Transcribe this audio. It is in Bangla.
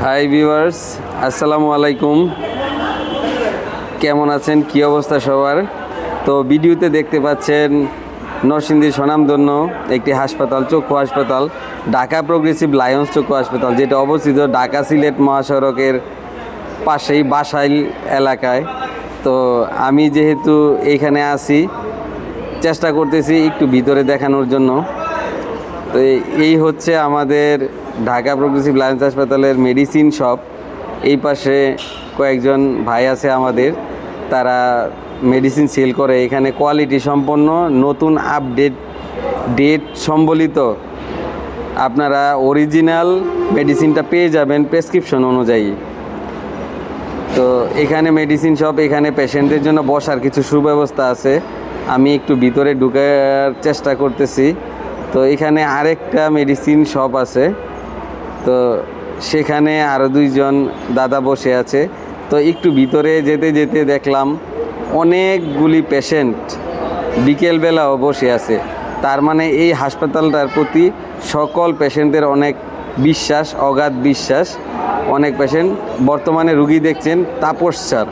হাই ভিউয়ার্স, আসসালামু আলাইকুম। কেমন আছেন, কি অবস্থা সবার? তো ভিডিওতে দেখতে পাচ্ছেন নরসিংদীর স্বনামধন্য একটি হাসপাতাল, চক্ষু হাসপাতাল, ঢাকা প্রোগ্রেসিভ লায়ন্স চক্ষু হাসপাতাল, যেটা অবস্থিত ঢাকা সিলেট মহাসড়কের পাশেই বাসাইল এলাকায়। তো আমি যেহেতু এইখানে আছি, চেষ্টা করতেছি একটু ভিতরে দেখানোর জন্য। তো এই হচ্ছে আমাদের ঢাকা প্রোগ্রেসিভ লায়ন্স হাসপাতালের মেডিসিন শপ। এই পাশে কয়েকজন ভাই আছে আমাদের, তারা মেডিসিন সেল করে। এখানে কোয়ালিটি সম্পন্ন নতুন আপডেট ডেট সম্বলিত আপনারা অরিজিনাল মেডিসিনটা পেয়ে যাবেন প্রেসক্রিপশন অনুযায়ী। তো এখানে মেডিসিন শপ, এখানে পেশেন্টদের জন্য বসার কিছু সুব্যবস্থা আছে। আমি একটু ভিতরে ঢুকার চেষ্টা করতেছি। তো এখানে আরেকটা মেডিসিন শপ আছে, তো সেখানে আরও দুইজন দাদা বসে আছে। তো একটু ভিতরে যেতে যেতে দেখলাম অনেকগুলি পেশেন্ট বিকেলবেলাও বসে আছে। তার মানে এই হাসপাতালটার প্রতি সকল পেশেন্টদের অনেক বিশ্বাস, অগাধ বিশ্বাস। অনেক পেশেন্ট বর্তমানে রুগী দেখছেন তাপস স্যার।